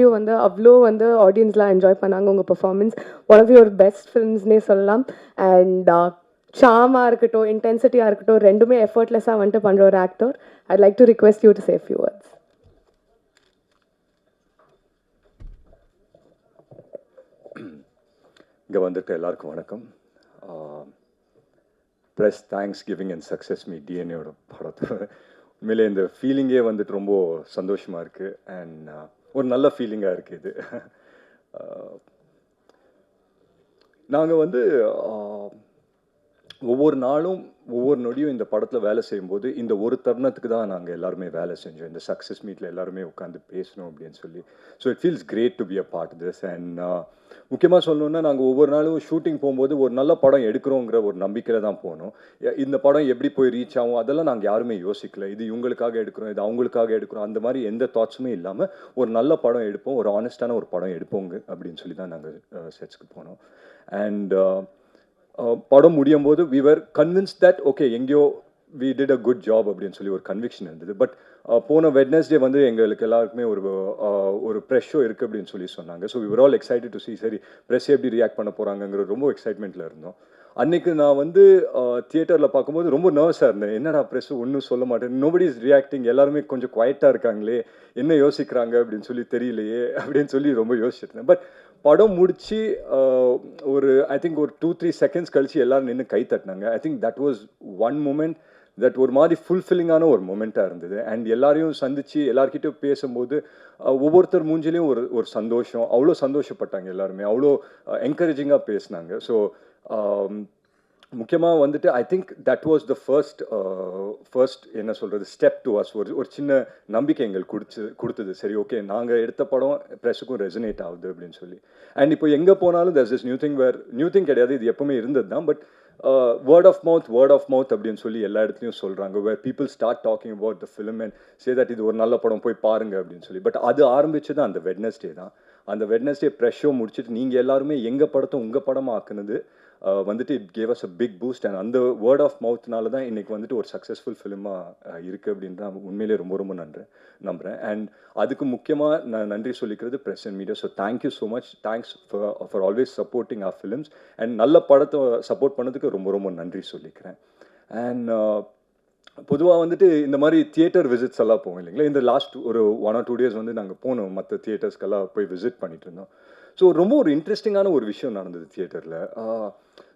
ஃபெஸ்டிவல்லையும் வந்து அவ்வளோ வந்து ஆடியன்ஸ்லாம் என்ஜாய் பண்ணாங்க உங்கள் performance. One of your best ஃபிலிம்ஸ்னே சொல்லலாம். அண்ட் சாமாக இருக்கட்டும், இன்டென்சிட்டியாக இருக்கட்டும், ரெண்டுமே எஃபர்ட்லெஸ்ஸாக வந்துட்டு பண்ணுற ஒரு actor. I'd like to request you to say few words. இங்கே வந்திருக்க எல்லாருக்கும் வணக்கம். Press thanks giving and success meet டிஎன்ஏவோட படத்தை உண்மையிலே இந்த ஃபீலிங்கே வந்துட்டு ரொம்ப சந்தோஷமாக இருக்குது. அண்ட் ஒரு நல்ல ஃபீலிங்காக இருக்குது இது. நாங்கள் வந்து ஒவ்வொரு நாளும் ஒவ்வொரு நொடியும் இந்த படத்தில் வேலை செய்யும்போது இந்த ஒரு தருணத்துக்கு தான் நாங்கள் எல்லாருமே வேலை செஞ்சோம். இந்த சக்ஸஸ் மீட்டில் எல்லாருமே உட்காந்து பேசணும் அப்படின்னு சொல்லி. So it feels great to be a part this. And முக்கியமாக சொல்லணுன்னா நாங்கள் ஒவ்வொரு நாளும் ஷூட்டிங் போகும்போது ஒரு நல்ல படம் எடுக்கிறோங்கிற ஒரு நம்பிக்கையில் தான் போனோம். இந்த படம் எப்படி போய் ரீச் ஆகும் அதெல்லாம் நாங்கள் யாருமே யோசிக்கல. இது இவங்களுக்காக எடுக்கிறோம், இது அவங்களுக்காக எடுக்கிறோம், அந்த மாதிரி எந்த தாட்ஸுமே இல்லாமல் ஒரு நல்ல படம் எடுப்போம், ஒரு ஆனஸ்டான ஒரு படம் எடுப்போங்க அப்படின்னு சொல்லி தான் நாங்கள் செட்ஸ்க்கு போனோம். அண்ட் படம் முடியும் போது we were convinced that okay எங்கேயோ we did a good job அப்படின்னு சொல்லி ஒரு கன்விக்ஷன் இருந்தது. பட் போன வெட்னஸ்டே வந்து எங்களுக்கு எல்லாருக்குமே ஒரு ப்ரெஸ் ஷோ இருக்குது அப்படின்னு சொல்லி சொன்னாங்க. So we were all excited to see சரி ப்ரெஸ் எப்படி ரியாக்ட் பண்ண போகிறாங்கங்கிற ரொம்ப எக்ஸைட்மெண்ட்டில் இருந்தோம். அன்றைக்கு நான் வந்து தியேட்டரில் பார்க்கும்போது ரொம்ப நர்வஸாக இருந்தேன். என்னடா ப்ரெஸ் ஒன்றும் சொல்ல மாட்டேன், நோபடி இஸ் ரியாக்டிங், எல்லாருமே கொஞ்சம் குவைட்டாக இருக்காங்களே, என்ன யோசிக்கிறாங்க அப்படின்னு சொல்லி தெரியலையே அப்படின்னு சொல்லி ரொம்ப யோசிச்சிருந்தேன். பட் படம் முடிச்சு ஒரு ஐ திங்க் ஒரு 2-3 செகண்ட்ஸ் கழிச்சு எல்லாரும் நின்று கை தட்டினாங்க. I think that was one moment that ஒரு மாதிரி ஃபுல்ஃபில்லிங்கான ஒரு மூமெண்ட்டாக இருந்தது. அண்ட் எல்லாரையும் சந்தித்து எல்லார்கிட்டையும் பேசும்போது ஒவ்வொருத்தர் மூஞ்சிலையும் ஒரு சந்தோஷம், அவ்வளோ சந்தோஷப்பட்டாங்க எல்லாருமே, அவ்வளோ என்கரேஜிங்காக பேசினாங்க. ஸோ முக்கியமாக வந்துட்டு ஐ think that was the first என்ன சொல்கிறது ஸ்டெப் டு அஸ். ஒரு சின்ன நம்பிக்கை எங்களுக்கு கொடுத்தது. சரி ஓகே நாங்கள் எடுத்த படம் ப்ரெஸ்ஸுக்கும் ரெசனேட் ஆகுது அப்படின்னு சொல்லி. அண்ட் இப்போ எங்கே போனாலும் தட்ஸ் இஸ் நியூ திங் கிடையாது, இது எப்பவுமே இருந்தது தான். பட் வேர்ட் ஆஃப் மவுத் அப்படின்னு சொல்லி எல்லா இடத்துலையும் சொல்கிறாங்க. Where people start talking about the film and say that இது ஒரு நல்ல படம் போய் பாருங்க அப்படின்னு சொல்லி. பட் அது ஆரம்பிச்சது அந்த வெட்னஸ்டே தான். அந்த வெட்னஸ்டே ப்ரெஸ் ஷோ முடிச்சுட்டு நீங்கள் எல்லாருமே எங்கள் படத்தை உங்கள் படமாக ஆக்குனது வந்துட்டு it gave us a big boost. And அந்த வேர்ட் ஆஃப் மவுத்னால தான் இன்றைக்கி வந்துட்டு ஒரு சக்ஸஸ்ஃபுல் ஃபிலிமாக இருக்குது அப்படின்னு நான் உண்மையிலே ரொம்ப ரொம்ப நம்புகிறேன். அண்ட் அதுக்கு முக்கியமாக நான் நன்றி சொல்லிக்கிறது press and media. So thank you so much, thanks for always supporting our films. And நல்ல படத்தை சப்போர்ட் பண்ணதுக்கு ரொம்ப ரொம்ப நன்றி சொல்லிக்கிறேன். அண்ட் பொதுவாக வந்துட்டு இந்த மாதிரி தியேட்டர் விசிட்ஸ் எல்லாம் போவோம் இல்லைங்களா. இந்த லாஸ்ட் ஒரு 1 or 2 days வந்து நாங்கள் போனோம், மற்ற தியேட்டர்ஸ்க்கெல்லாம் போய் விசிட் பண்ணிட்டு இருந்தோம். ஸோ ரொம்ப ஒரு இன்ட்ரெஸ்டிங்கான ஒரு விஷயம் நடந்தது தியேட்டரில்.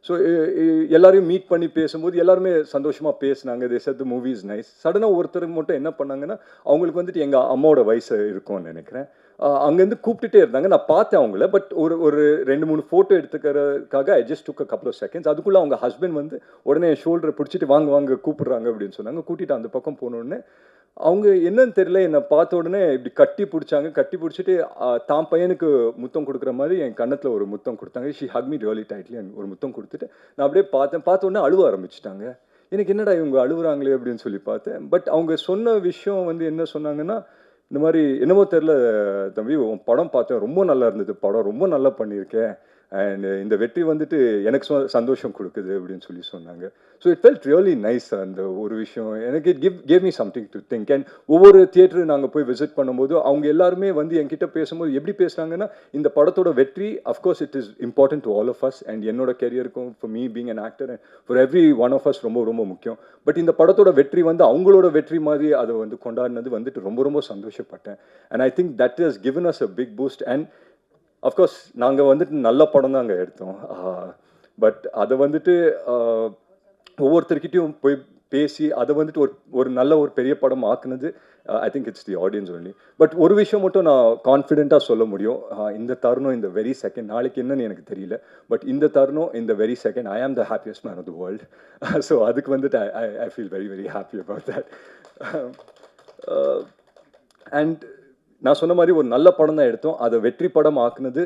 ஸோ எல்லாரையும் மீட் பண்ணி பேசும்போது எல்லாருமே சந்தோஷமாக பேசினாங்க. They said the movie is nice. சடனாக ஒருத்தருக்கு மட்டும் என்ன பண்ணாங்கன்னா அவங்களுக்கு வந்துட்டு எங்கள் அம்மாவோட வயசு இருக்கும்னு நினைக்கிறேன். அங்கேருந்து கூப்பிட்டுட்டே இருந்தாங்க. நான் பார்த்தேன் அவங்கள. பட் ஒரு 2-3 ஃபோட்டோ எடுத்துக்கிறதுக்காக I just took a couple of seconds. அதுக்குள்ளே அவங்க ஹஸ்பண்ட் வந்து உடனே ஷோல்டரை பிடிச்சிட்டு வாங்க கூப்பிடுறாங்க அப்படின்னு சொன்னாங்க. கூட்டிகிட்டு அந்த பக்கம் போனோடனே அவங்க என்னன்னு தெரியல, என்னை பார்த்த உடனே இப்படி கட்டி பிடிச்சிட்டு தான் பையனுக்கு முத்தம் கொடுக்குற மாதிரி என் கன்னத்தில் ஒரு முத்தம் கொடுத்தாங்க. She Haq me really tightly. ஒரு முத்தம் கொடுத்துட்டு நான் அப்படியே பார்த்த உடனே அழுவ ஆரம்பிச்சிட்டாங்க. எனக்கு என்னடா இவங்க அழுகுறாங்களே அப்படின்னு சொல்லி பார்த்தேன். பட் அவங்க சொன்ன விஷயம் வந்து என்ன சொன்னாங்கன்னா, இந்த மாதிரி என்னமோ தெரில தம்பி, உன் படம் பார்த்தேன், ரொம்ப நல்லா இருந்தது, படம் ரொம்ப நல்லா பண்ணியிருக்கேன், அண்ட் இந்த வெற்றி வந்துட்டு எனக்கு சந்தோஷம் கொடுக்குது அப்படின்னு சொல்லி சொன்னாங்க. So it felt really nice. அந்த ஒரு விஷயம் எனக்கு gave me something to think. And ஒவ்வொரு தியேட்டரு நாங்கள் போய் விசிட் பண்ணும்போது அவங்க எல்லாருமே வந்து என்கிட்ட பேசும்போது எப்படி பேசுகிறாங்கன்னா, இந்த படத்தோட வெற்றி of course it is important to all of us. And என்னோட கெரியருக்கும் for me being an actor and for every one of us ரொம்ப ரொம்ப முக்கியம். பட் இந்த படத்தோட வெற்றி வந்து அவங்களோட வெற்றி மாதிரி அதை வந்து கொண்டாடினது வந்துட்டு ரொம்ப ரொம்ப சந்தோஷப்பட்டேன். And I think that is given us a big boost. And of course நாங்கள் வந்துட்டு நல்ல படம் தான் அங்கே எடுத்தோம். பட் அதை வந்துட்டு ஒவ்வொருத்தர்கிட்டையும் போய் பேசி அதை வந்துட்டு ஒரு நல்ல ஒரு பெரிய படம் ஆக்குனது I think it's the audience only. But ஒரு விஷயம் மட்டும் நான் கான்ஃபிடென்ட்டாக சொல்ல முடியும். இந்த தருணம், இந்த வெரி செகண்ட், நாளைக்கு என்னன்னு எனக்கு தெரியல, பட் இந்த தருணம், இந்த very second I am the happiest man of the world. So அதுக்கு வந்துட்டு I feel very very happy about that. And நான் சொன்ன மாதிரி ஒரு நல்ல படம் தான் எடுத்தோம். அதை வெற்றி படம் ஆக்குனது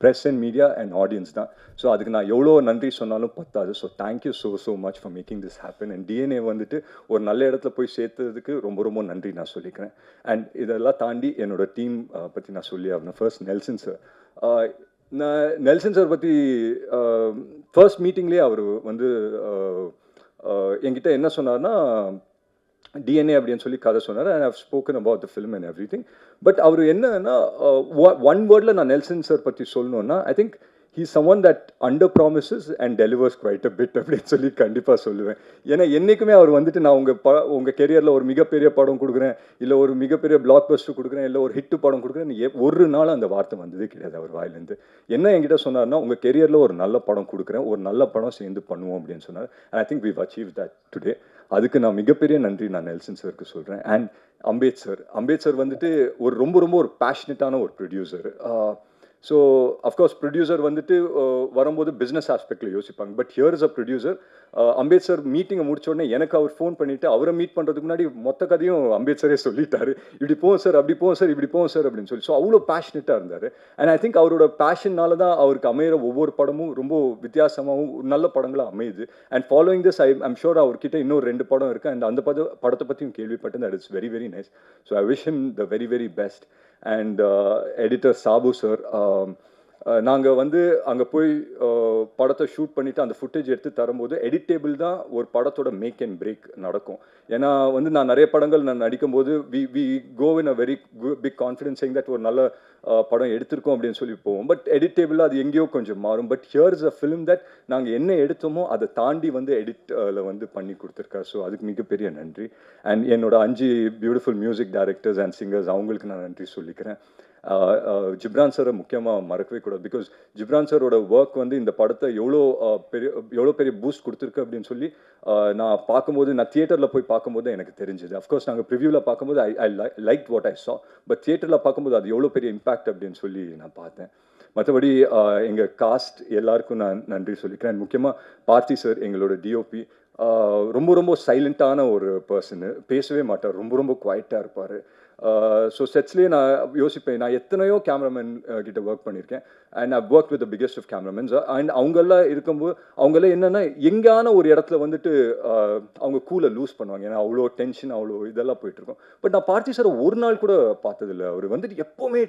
press and media and audience தான். ஸோ அதுக்கு நான் எவ்வளோ நன்றி சொன்னாலும் பத்தாது. So thank you so much for making this happen. And DNA வந்துட்டு ஒரு நல்ல இடத்துல போய் சேர்த்ததுக்கு ரொம்ப ரொம்ப நன்றி நான் சொல்லிக்கிறேன். அண்ட் இதெல்லாம் தாண்டி என்னோட டீம் பற்றி நான் சொல்லி ஆகணும். First Nelson sir. நான் நெல்சன் சார் பற்றி ஃபர்ஸ்ட் மீட்டிங்லேயே அவர் வந்து என்கிட்ட என்ன சொன்னார்னா, டிஎன்ஏ அப்படின்னு சொல்லி கதை சொன்னார். And how spoken about the film and everything. But அவர் என்னன்னா ஒன் வேர்டில் நான் நெல்சன் சார் பற்றி சொல்லணுன்னா, I think he's someone that under promises and delivers quite a bit அப்படின்னு சொல்லி கண்டிப்பாக சொல்லுவேன். ஏன்னா என்றைக்குமே அவர் வந்துட்டு நான் உங்கள் கெரியரில் ஒரு மிகப்பெரிய படம் கொடுக்குறேன், இல்லை ஒரு மிகப்பெரிய பிளாக் பஸ்டர் கொடுக்குறேன், இல்லை ஒரு ஹிட்டு படம் கொடுக்குறேன், ஒரு நாள் அந்த வார்த்தை வந்ததே கிடையாது அவர் வாயிலேருந்து. என்ன என்கிட்ட சொன்னார்னா, உங்கள் கெரியரில் ஒரு நல்ல படம் கொடுக்குறேன், ஒரு நல்ல படம் சேர்ந்து பண்ணுவோம் அப்படின்னு சொன்னார். And I think we've achieved that today. அதுக்கு நான் மிகப்பெரிய நன்றி நான் நெல்சன் சருக்கு சொல்கிறேன். அண்ட் அம்பேத் சார் வந்துட்டு ஒரு ரொம்ப ஒரு பேஷனட்டான ஒரு ப்ரொடியூசர். ஸோ அஃப்கோர்ஸ் ப்ரொடியூசர் வந்துட்டு வரும்போது பிஸ்னஸ் ஆஸ்பெக்டில் யோசிப்பாங்க. But here is a producer. அம்பேத் sir மீட்டிங்கை முடிச்ச உடனே எனக்கு அவர் ஃபோன் பண்ணிவிட்டு அவரை மீட் பண்ணுறதுக்கு முன்னாடி மொத்த கதையும் அம்பேத் சாரே சொல்லிட்டாரு. இப்படி போவோம் சார், அப்படி போவோம் சார், இப்படி போவோம் சார் அப்படின்னு சொல்லி. ஸோ அவ்வளோ பேஷனட்டாக இருந்தார். அண்ட் ஐ திங்க் அவரோட பேஷன்னால தான் அவருக்கு அமையிற ஒவ்வொரு படமும் ரொம்ப வித்தியாசமாகவும் நல்ல படங்களாக அமையுது. And following this I'm sure அவர்கிட்ட இன்னும் 2 படம் இருக்குது. அண்ட் அந்த படத்தை பற்றியும் கேள்விப்பட்டேன். That it's very very nice. So I wish him the very very best. And editor Sabu sir, நாங்கள் வந்து அங்கே போய் படத்தை ஷூட் பண்ணிவிட்டு அந்த ஃபுட்டேஜ் எடுத்து தரும்போது எடிட்டேபிள் தான் ஒரு படத்தோட மேக் அண்ட் பிரேக் நடக்கும். ஏன்னா வந்து நான் நிறைய படங்கள் நான் நடிக்கும்போது we go in a very big confidence saying that ஒரு நல்ல படம் எடுத்திருக்கோம் அப்படின்னு சொல்லி போவோம். பட் எடிட்டேபிளில் அது எங்கேயோ கொஞ்சம் மாறும். But here is a film that நாங்கள் என்ன எடுத்தோமோ அதை தாண்டி வந்து எடிட்டில் வந்து பண்ணி கொடுத்துருக்காரு. ஸோ அதுக்கு மிகப்பெரிய நன்றி. அண்ட் என்னோட 5 beautiful music directors and singers, அவங்களுக்கு நான் நன்றி சொல்லிக்கிறேன். ஜிப்ரான் சாரை முக்கியமாக மறக்கவே கூடாது. பிகாஸ் ஜிப்ரான் சாரோட ஒர்க் வந்து இந்த படத்தை எவ்வளோ பெரிய பூஸ்ட் கொடுத்துருக்கு அப்படின்னு சொல்லி நான் பார்க்கும்போது, நான் தியேட்டரில் போய் பார்க்கும்போது எனக்கு தெரிஞ்சுது. அஃப்கோர்ஸ் நாங்கள் ப்ரிவியூவில் பார்க்கும்போது ஐ லைக் வாட் ஐ சா. பட் தியேட்டரில் பார்க்கும்போது அது எவ்வளோ பெரிய இம்பாக்ட் அப்படின்னு சொல்லி நான் பார்த்தேன். மற்றபடி எங்கள் காஸ்ட் எல்லாருக்கும் நான் நன்றி சொல்லிக்கிறேன். முக்கியமாக பார்த்தி சார், எங்களோட டிஓபி, ரொம்ப சைலண்ட்டான ஒரு பர்சனு, பேசவே மாட்டார், ரொம்ப குவைட்டாக இருப்பார். ஸோ செட்ஸ்லேயே நான் யோசிப்பேன், நான் எத்தனையோ கேமராமேன் கிட்ட ஒர்க் பண்ணியிருக்கேன். And I work with the biggest of cameramans. And அவங்கெல்லாம் இருக்கும்போது அவங்கெல்லாம் என்னென்னா எங்கேயான ஒரு இடத்துல வந்துட்டு அவங்க கூலை லூஸ் பண்ணுவாங்க. ஏன்னா அவ்வளோ டென்ஷன், அவ்வளோ இதெல்லாம் போயிட்டுருக்கோம். பட் நான் பார்த்தி சார் ஒரு நாள் கூட பார்த்ததில்லை. அவர் வந்துட்டு எப்போவுமே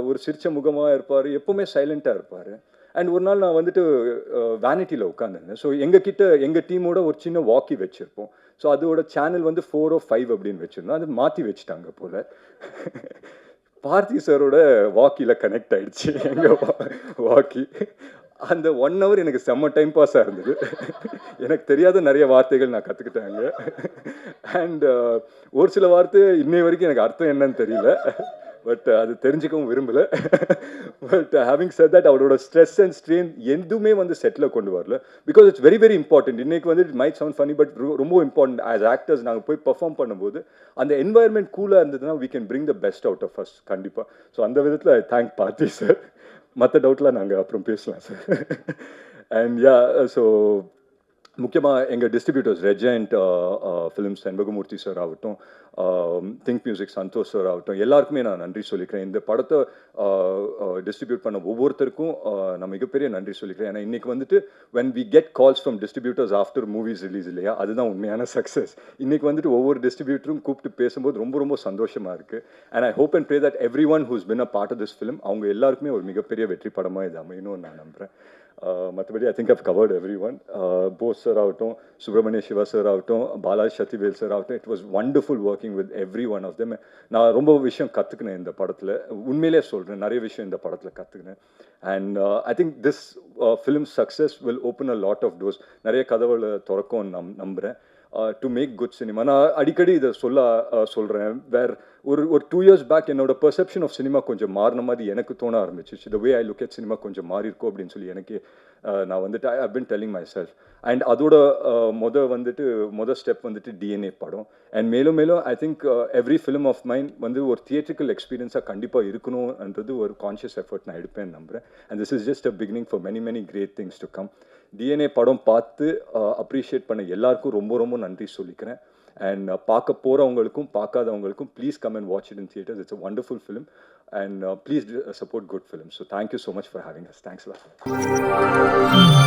ஒரு சிரிச்ச முகமாக இருப்பார், எப்போவுமே சைலண்ட்டாக இருப்பார். அண்ட் ஒரு நாள் நான் வந்துட்டு வேனிட்டியில் உட்காந்துருந்தேன். ஸோ எங்கள் டீமோட ஒரு சின்ன வாக்கி வச்சுருப்போம். ஸோ அதோட சேனல் வந்து 4 or 5 அப்படின்னு வச்சுருந்தோம். அது மாற்றி வச்சுட்டாங்க போல். பார்த்தி சாரோட வாக்கியில் கனெக்ட் ஆகிடுச்சு எங்கள் வாக்கி. அந்த 1 hour எனக்கு செம்ம டைம் பாஸாக இருந்தது. எனக்கு தெரியாத நிறைய வார்த்தைகள் நான் கற்றுக்கிட்டாங்க. அண்ட் ஒரு சில வார்த்தை இன்னை வரைக்கும் எனக்கு அர்த்தம் என்னன்னு தெரியல. பட் அது தெரிஞ்சுக்கவும் விரும்பலை. பட் ஹேவிங் செட் தட், அவரோட ஸ்ட்ரெஸ் அண்ட் ஸ்ட்ரெயின் எதுவுமே வந்து செட்டில் கொண்டு வரல. Because it's very very important. இன்றைக்கி வந்து it might sound funny, but ரொம்ப இம்பார்ட்டன்ட். ஆஸ் ஆக்டர்ஸ் நாங்கள் போய் பர்ஃபார்ம் பண்ணும்போது அந்த என்வாயர்மெண்ட் கூலாக இருந்ததுன்னா we can bring the best out of us கண்டிப்பாக. ஸோ அந்த விதத்தில் ஐ தேங்க் பார்த்தி சார். மற்ற டவுட்லாம் நாங்கள் அப்புறம் பேசலாம் சார். அண்ட் யா, ஸோ முக்கியமாக எங்கள் distributors Regent films Shenbagamoorthy sir ஆகட்டும், திங்க் மியூசிக் சந்தோஷ் சார் ஆகட்டும், எல்லாருக்குமே நான் நன்றி சொல்லிக்கிறேன். இந்த படத்தை டிஸ்ட்ரிபியூட் பண்ண ஒவ்வொருத்தருக்கும் நான் மிகப்பெரிய நன்றி சொல்லிக்கிறேன். ஏன்னா இன்றைக்கி வந்துட்டு when we get calls from distributors after movies release இல்லையா, அதுதான் உண்மையான சக்ஸஸ். இன்றைக்கி வந்துட்டு ஒவ்வொரு டிஸ்ட்ரிபியூட்டரும் கூப்பிட்டு பேசும்போது ரொம்ப சந்தோஷமாக இருக்குது. And I hope and pray that everyone who's been a part of this film, அவங்க எல்லாருக்குமே ஒரு மிகப்பெரிய வெற்றி படமாக இது அமையணும்னு நான் நம்புகிறேன். மற்றபடி I think I've covered everyone. Bose sir ஆகட்டும், சுப்பிரமணிய சிவா சார் ஆகட்டும், பாலாஜி சக்திவேல் சார் ஆகட்டும், it was wonderful working with every one of them. நான் ரொம்ப விஷயம் கற்றுக்கினேன் இந்த படத்தில். உண்மையிலே சொல்கிறேன், நிறைய விஷயம் இந்த படத்தில் கற்றுக்கினேன். And I think this film success will open a lot of doors. நிறைய கதவுகளை திறக்கும் நம்புகிறேன். To make good cinema. நான் அடிக்கடி இதை சொல்கிறேன். ஒரு 2 years பேக் என்னோட பெர்செப்ஷன் ஆஃப் சினிமா கொஞ்சம் மாறின மாதிரி எனக்கு தோண ஆரம்பிச்சிச்சு. The way I look at cinema கொஞ்சம் மாறி இருக்கும் அப்படின்னு சொல்லி எனக்கு நான் வந்துட்டு I have been telling myself. And அதோட மொதல் ஸ்டெப் வந்துட்டு டிஎன்ஏ படம். அண்ட் மேலும் I think every film of mind வந்து ஒரு தியேட்ரிக்கல் எக்ஸ்பீரியன்ஸாக கண்டிப்பாக இருக்கணும்ன்றது ஒரு கான்ஷியஸ் எஃபர்ட் நான் எடுப்பேன்னு நம்புகிறேன். And this is just a beginning for many great things to come. DNA படம் பார்த்து அப்ரிஷியேட் பண்ண எல்லாருக்கும் ரொம்ப நன்றி சொல்லிக்கிறேன். அண்ட் பார்க்க போகிறவங்களுக்கும் பார்க்காதவங்களுக்கும் please come and watch it in theatres. It's a wonderful film and please support good film. So thank you so much for having us. Thanks a lot.